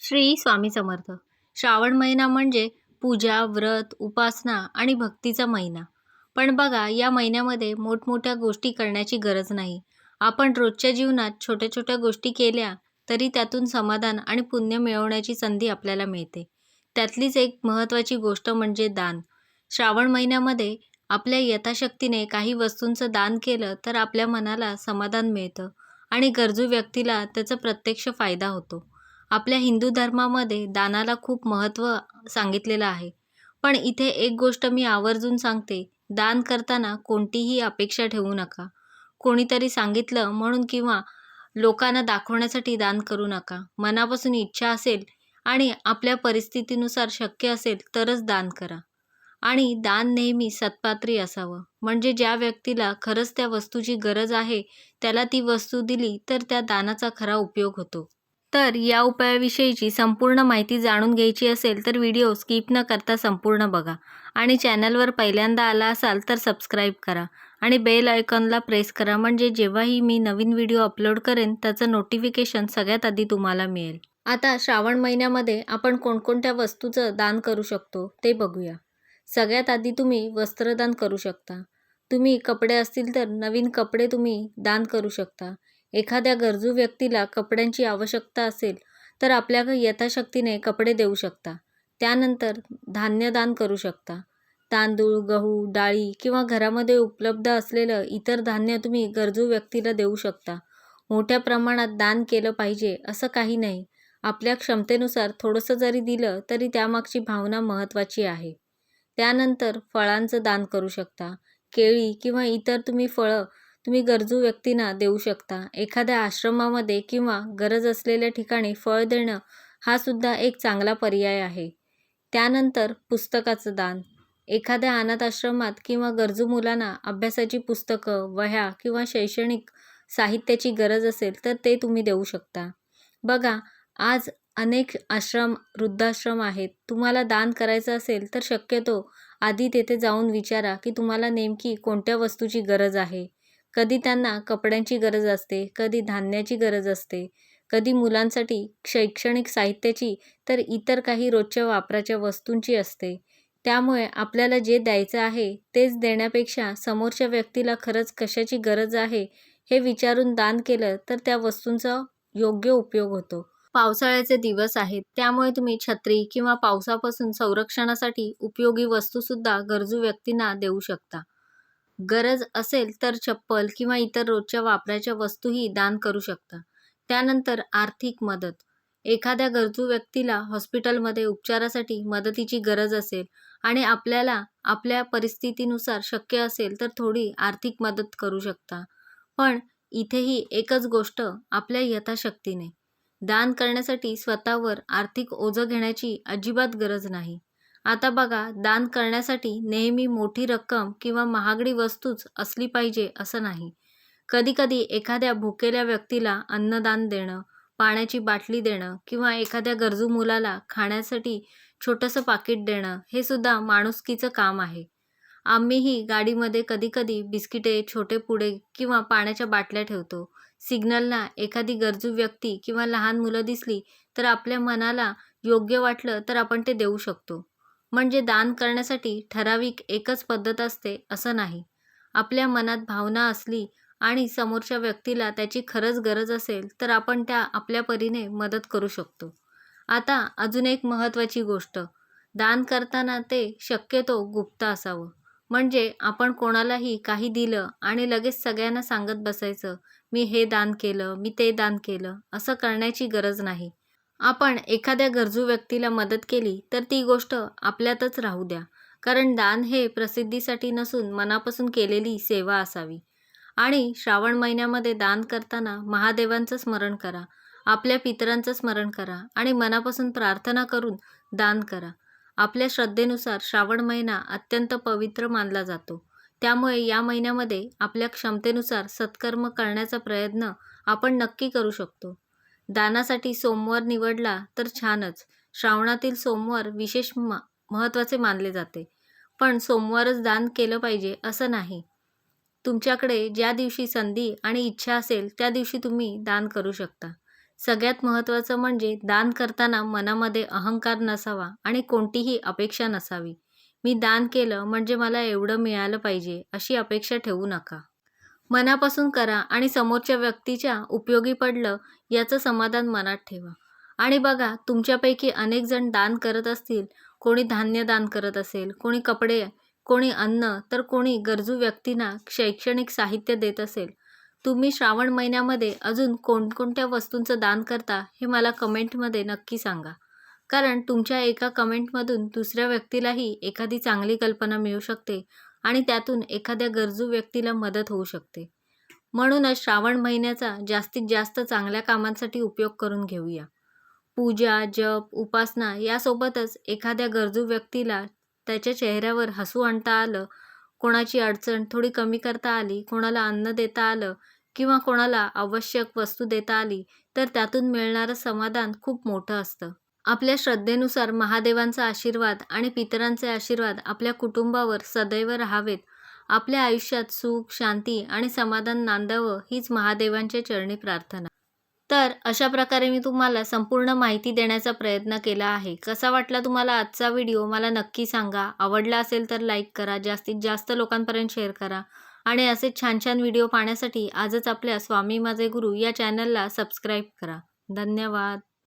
श्री स्वामी समर्थ. श्रावण महिना म्हणजे पूजा, व्रत, उपासना आणि भक्तीचा महिना. पण बघा, या महिन्यामध्ये मोठमोठ्या गोष्टी करण्याची गरज नाही. आपण रोजच्या जीवनात छोट्या-छोट्या गोष्टी केल्या तरी त्यातून समाधान आणि पुण्य मिळवण्याची संधी आपल्याला मिळते. त्यातलीच एक महत्त्वाची गोष्ट म्हणजे दान. श्रावण महिन्यामध्ये आपल्या यथाशक्तीने काही वस्तूंचं दान केलं तर आपल्या मनाला समाधान मिळतं आणि गरजू व्यक्तीला त्याचा प्रत्यक्ष फायदा होतो. आपल्या हिंदू धर्मामध्ये दानाला खूप महत्त्व सांगितलेलं आहे. पण इथे एक गोष्ट मी आवर्जून सांगते, दान करताना कोणतीही अपेक्षा ठेवू नका. कोणीतरी सांगितलं म्हणून किंवा लोकांना दाखवण्यासाठी दान करू नका. मनापासून इच्छा असेल आणि आपल्या परिस्थितीनुसार शक्य असेल तरच दान करा. आणि दान नेहमी सत्पात्री असावं. म्हणजे ज्या व्यक्तीला खरंच त्या वस्तूची गरज आहे, त्याला ती वस्तू दिली तर त्या दानाचा खरा उपयोग होतो. तर या उपायाविषयीची संपूर्ण माहिती जाणून घ्यायची असेल तर व्हिडिओ स्किप न करता संपूर्ण बघा आणि चॅनलवर पहिल्यांदा आला असाल तर सबस्क्राईब करा आणि बेल आयकॉनला प्रेस करा, म्हणजे जेव्हाही मी नवीन व्हिडिओ अपलोड करेन त्याचं नोटिफिकेशन सगळ्यात आधी तुम्हाला मिळेल. आता श्रावण महिन्यामध्ये आपण कोणकोणत्या वस्तूचं दान करू शकतो ते बघूया. सगळ्यात आधी तुम्ही वस्त्रदान करू शकता. तुम्ही कपडे असतील तर नवीन कपडे तुम्ही दान करू शकता. एखाद्या गरजू व्यक्तीला कपड्यांची आवश्यकता असेल तर आपल्या यथाशक्तीने कपडे देऊ शकता. त्यानंतर धान्य दान करू शकता. तांदूळ, गहू, डाळी किंवा घरामध्ये उपलब्ध असलेलं इतर धान्य तुम्ही गरजू व्यक्तीला देऊ शकता. मोठ्या प्रमाणात दान केलं पाहिजे असं काही नाही. आपल्या क्षमतेनुसार थोडंसं जरी दिलं तरी त्यामागची भावना महत्त्वाची आहे. त्यानंतर फळांचं दान करू शकता. केळी किंवा इतर फळं तुम्ही गरजू व्यक्तींना देऊ शकता. एखाद्या आश्रमामध्ये किंवा गरज असलेल्या ठिकाणी फळ देणं हा सुद्धा एक चांगला पर्याय आहे. त्यानंतर पुस्तकाचं दान. एखाद्या अनाथ आश्रमात किंवा गरजू मुलांना अभ्यासाची पुस्तकं, वह्या किंवा शैक्षणिक साहित्याची गरज असेल तर ते तुम्ही देऊ शकता. बघा, आज अनेक आश्रम, वृद्धाश्रम आहेत. तुम्हाला दान करायचं असेल तर शक्यतो आधी तेथे जाऊन विचारा की तुम्हाला नेमकी कोणत्या वस्तूची गरज आहे. कधी त्यांना कपड्यांची गरज असते, कधी धान्याची गरज असते, कधी मुलांसाठी शैक्षणिक साहित्याची, तर इतर काही रोजच्या वापराच्या वस्तूंची असते. त्यामुळे आपल्याला जे द्यायचं आहे तेच देण्यापेक्षा समोरच्या व्यक्तीला खरंच कशाची गरज आहे हे विचारून दान केलं तर त्या वस्तूंचा योग्य उपयोग होतो. पावसाळ्याचे दिवस आहेत, त्यामुळे तुम्ही छत्री किंवा पावसापासून संरक्षणासाठी उपयोगी वस्तूसुद्धा गरजू व्यक्तींना देऊ शकता. गरज असेल तर चप्पल किंवा इतर रोजच्या वापराच्या वस्तूही दान करू शकता. त्यानंतर आर्थिक मदत. एखाद्या गरजू व्यक्तीला हॉस्पिटलमध्ये उपचारासाठी मदतीची गरज असेल आणि आपल्याला आपल्या परिस्थितीनुसार शक्य असेल तर थोडी आर्थिक मदत करू शकता. पण इथेही एकच गोष्ट, आपल्या यथाशक्तीने. दान करण्यासाठी स्वतःवर आर्थिक ओझं घेण्याची अजिबात गरज नाही. आता बघा, दान करण्यासाठी नेहमी मोठी रक्कम किंवा महागडी वस्तूच असली पाहिजे असं नाही. कधीकधी एखाद्या भुकेल्या व्यक्तीला अन्नदान देणं, पाण्याची बाटली देणं किंवा एखाद्या गरजू मुलाला खाण्यासाठी छोटंसं पाकीट देणं हे सुद्धा माणुसकीचं काम आहे. आम्हीही गाडीमध्ये कधीकधी बिस्किटे, छोटे पुडे किंवा पाण्याच्या बाटल्या ठेवतो. सिग्नलला एखादी गरजू व्यक्ती किंवा लहान मुलं दिसली तर आपल्या मनाला योग्य वाटलं तर आपण ते देऊ शकतो. म्हणजे दान करण्यासाठी ठराविक एकच पद्धत असते असं नाही. आपल्या मनात भावना असली आणि समोरच्या व्यक्तीला त्याची खरंच गरज असेल तर आपण त्या आपल्या परीने मदत करू शकतो. आता अजून एक महत्त्वाची गोष्ट, दान करताना ते शक्यतो गुप्त असावं. म्हणजे आपण कोणालाही काही दिलं आणि लगेच सगळ्यांना सांगत बसायचं, मी हे दान केलं, मी ते दान केलं, असं करण्याची गरज नाही. आपण एखाद्या गरजू व्यक्तीला मदत केली तर ती गोष्ट आपल्यातच राहू द्या. कारण दान हे प्रसिद्धीसाठी नसून मनापासून केलेली सेवा असावी. आणि श्रावण महिन्यामध्ये दान करताना महादेवांचं स्मरण करा, आपल्या पितरांचं स्मरण करा आणि मनापासून प्रार्थना करून दान करा. आपल्या श्रद्धेनुसार श्रावण महिना अत्यंत पवित्र मानला जातो. त्यामुळे या महिन्यामध्ये आपल्या क्षमतेनुसार सत्कर्म करण्याचा प्रयत्न आपण नक्की करू शकतो. दानासाठी सोमवार निवडला तर छानच. श्रावणातील सोमवार विशेष महत्त्वाचे मानले जाते. पण सोमवारच दान केलं पाहिजे असं नाही. तुमच्याकडे ज्या दिवशी संधी आणि इच्छा असेल त्या दिवशी तुम्ही दान करू शकता. सगळ्यात महत्त्वाचं म्हणजे दान करताना मनामध्ये अहंकार नसावा आणि कोणतीही अपेक्षा नसावी. मी दान केलं म्हणजे मला एवढं मिळालं पाहिजे अशी अपेक्षा ठेवू नका. मनापासून करा आणि समोरच्या व्यक्तीच्या उपयोगी पडलं याचं समाधान मनात ठेवा. आणि बघा, तुमच्यापैकी अनेक जण दान करत असतील. कोणी धान्य दान करत असेल, कोणी कपडे, कोणी अन्न, तर कोणी गरजू व्यक्तींना शैक्षणिक साहित्य देत असेल. तुम्ही श्रावण महिन्यामध्ये अजून कोणकोणत्या वस्तूंचं दान करता हे मला कमेंटमध्ये नक्की सांगा. कारण तुमच्या एका कमेंटमधून दुसऱ्या व्यक्तीलाही एखादी चांगली कल्पना मिळू शकते आणि त्यातून एखाद्या गरजू व्यक्तीला मदत होऊ शकते. म्हणूनच श्रावण महिन्याचा जास्तीत जास्त चांगल्या कामांसाठी उपयोग करून घेऊया. पूजा, जप, उपासना यासोबतच एखाद्या गरजू व्यक्तीला त्याच्या चेहऱ्यावर हसू आणता आलं, कोणाची अडचण थोडी कमी करता आली, कोणाला अन्न देता आलं किंवा कोणाला आवश्यक वस्तू देता आली, तर त्यातून मिळणारं समाधान खूप मोठं असतं. आपल्या श्रद्धेनुसार महादेवांचा आशीर्वाद आणि पितरांचे आशीर्वाद आपल्या कुटुंबावर सदैव राहावेत. आपल्या आयुष्यात सुख, शांती आणि समाधान नांदावं हीच महादेवांच्या चरणी प्रार्थना. तर अशा प्रकारे मी तुम्हाला संपूर्ण माहिती देण्याचा प्रयत्न केला आहे. कसा वाटला तुम्हाला आजचा व्हिडिओ मला नक्की सांगा. आवडला असेल तर लाईक करा, जास्तीत जास्त लोकांपर्यंत शेअर करा आणि असे छान छान व्हिडिओ पाहण्यासाठी आजच आपल्या स्वामी माझे गुरु या चॅनलला सबस्क्राईब करा. धन्यवाद.